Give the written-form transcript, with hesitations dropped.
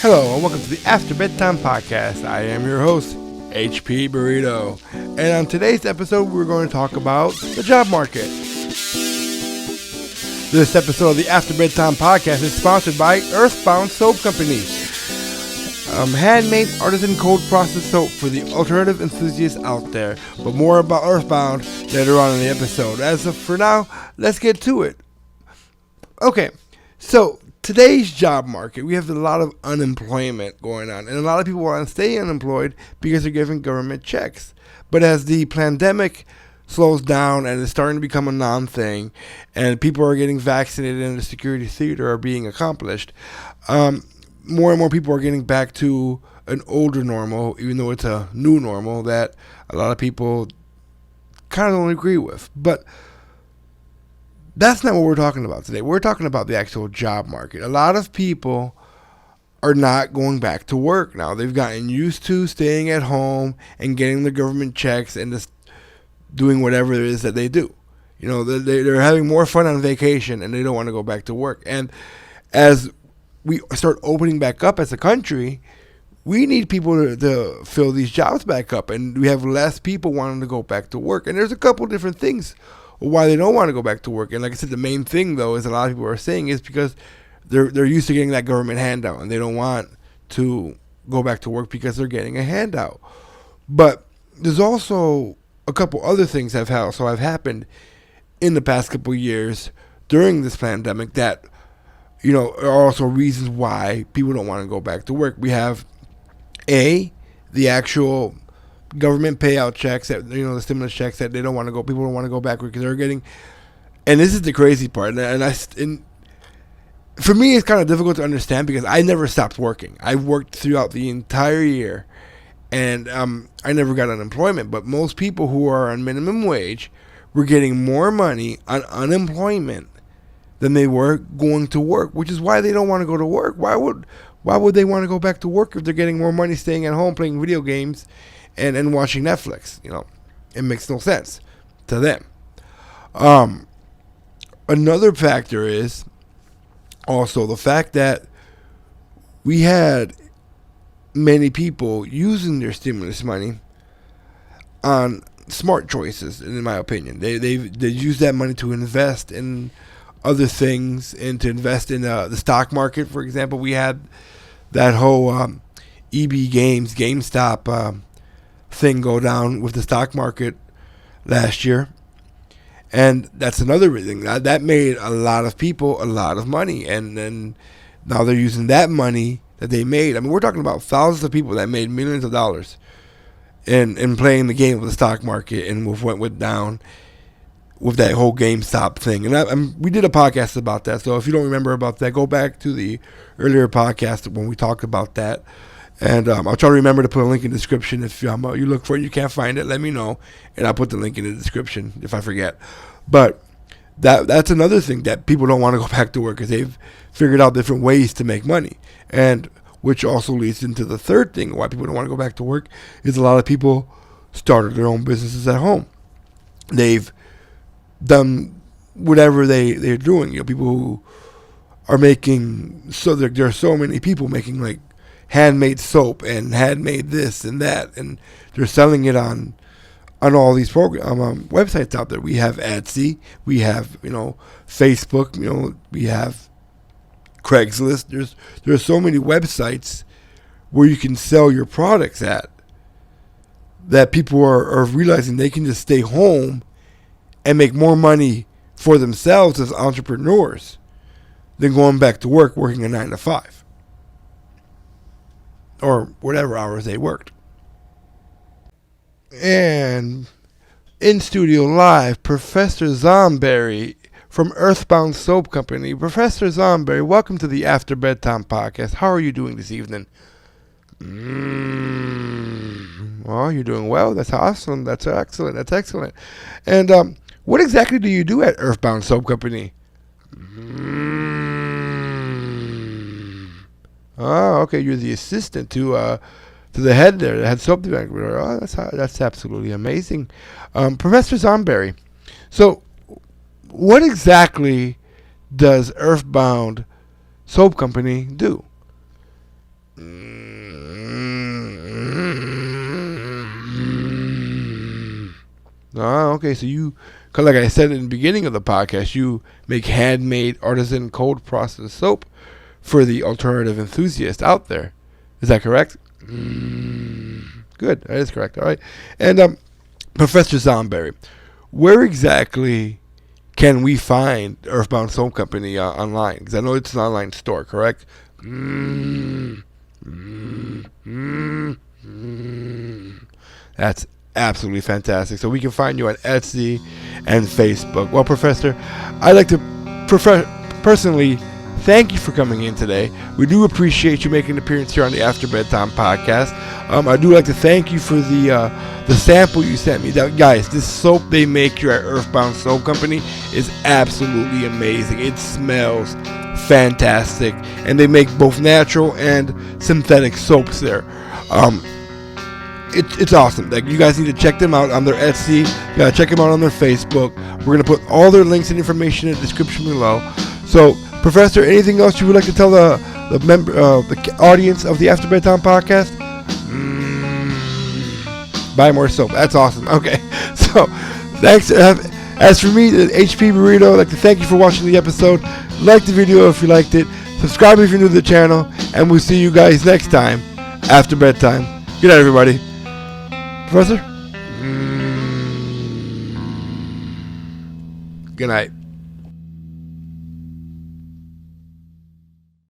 Hello and welcome to the After Bedtime Podcast. I am your host, HP Burrito. And on today's episode, we're going to talk about the job market. This episode of the After Bedtime Podcast is sponsored by Earthbound Soap Company. Handmade artisan cold process soap for the alternative enthusiasts out there. But more about Earthbound later on in the episode. As of for now, let's get to it. Okay, so today's job market, we have a lot of unemployment going on, and a lot of people want to stay unemployed because they're giving government checks. But as the pandemic slows down and is starting to become a non-thing, and people are getting vaccinated and the security theater are being accomplished, more and more people are getting back to an older normal, even though it's a new normal that a lot of people kind of don't agree with. But that's not what we're talking about today. We're talking about the actual job market. A lot of people are not going back to work now. They've gotten used to staying at home and getting the government checks and just doing whatever it is that they do. You know, they're having more fun on vacation and they don't want to go back to work. And as we start opening back up as a country, we need people to fill these jobs back up. And we have less people wanting to go back to work. And there's a couple different things why they don't want to go back to work. And like I said, the main thing, though, is a lot of people are saying is because they're used to getting that government handout, and they don't want to go back to work because they're getting a handout. But there's also a couple other things that have happened in the past couple of years during this pandemic that, you know, are also reasons why people don't want to go back to work. We have the actual government payout checks, that, you know, the stimulus checks that they don't want to go. People don't want to go back because they're getting, and this is the crazy part. And for me, it's kind of difficult to understand because I never stopped working. I worked throughout the entire year, and I never got unemployment. But most people who are on minimum wage were getting more money on unemployment than they were going to work, which is why they don't want to go to work. Why would they want to go back to work if they're getting more money staying at home playing video games and watching Netflix? You know, it makes no sense to them. Another factor is also the fact that we had many people using their stimulus money on smart choices, in my opinion. They use that money to invest in other things and to invest in the stock market. For example, we had that whole GameStop thing go down with the stock market last year, and that's another thing that made a lot of people a lot of money, and then now they're using that money that they made. I mean, we're talking about thousands of people that made millions of dollars in playing the game of the stock market and with what went down with that whole GameStop thing. And we did a podcast about that, so if you don't remember about that, go back to the earlier podcast when we talked about that. And I'll try to remember to put a link in the description. If you look for it, you can't find it, let me know, and I'll put the link in the description if I forget. But that's another thing that people don't want to go back to work because they've figured out different ways to make money. And which also leads into the third thing why people don't want to go back to work is a lot of people started their own businesses at home. They've done whatever they're doing. You know, people who are making, so there are so many people making like handmade soap and handmade this and that, and they're selling it on all these websites out there. We have Etsy, we have, you know, Facebook, you know, we have Craigslist. There's so many websites where you can sell your products at that people are realizing they can just stay home and make more money for themselves as entrepreneurs than going back to work working a 9 to 5. Or whatever hours they worked. And in studio live, Professor Zomberry from Earthbound Soap Company. Professor Zomberry, welcome to the After Bedtime Podcast. How are you doing this evening? Well, you're doing well. That's awesome. That's excellent. That's excellent. And what exactly do you do at Earthbound Soap Company? Oh, okay. You're the assistant to the head there, the head soap director. Oh, that's absolutely amazing. Professor Zomberry, so what exactly does Earthbound Soap Company do? Okay, so you, cause like I said in the beginning of the podcast, you make handmade artisan cold process soap for the alternative enthusiast out there. Is that correct? Good, that is correct. All right. And Professor Zomberry, where exactly can we find Earthbound Soap Company online? Because I know it's an online store, correct? That's absolutely fantastic. So we can find you on Etsy and Facebook. Well, Professor, I'd like to personally thank you for coming in today. We do appreciate you making an appearance here on the After Bedtime Podcast. I do like to thank you for the sample you sent me. Now, guys, this soap they make here at Earthbound Soap Company is absolutely amazing. It smells fantastic, and they make both natural and synthetic soaps there. It's awesome. Like, you guys need to check them out on their Etsy. You gotta check them out on their Facebook. We're gonna put all their links and information in the description below. So, Professor, anything else you would like to tell the audience of the After Bedtime Podcast? Buy more soap. That's awesome. Okay. So, thanks. As for me, the HP Burrito, I'd like to thank you for watching the episode. Like the video if you liked it. Subscribe if you're new to the channel. And we'll see you guys next time after bedtime. Good night, everybody. Professor? Good night.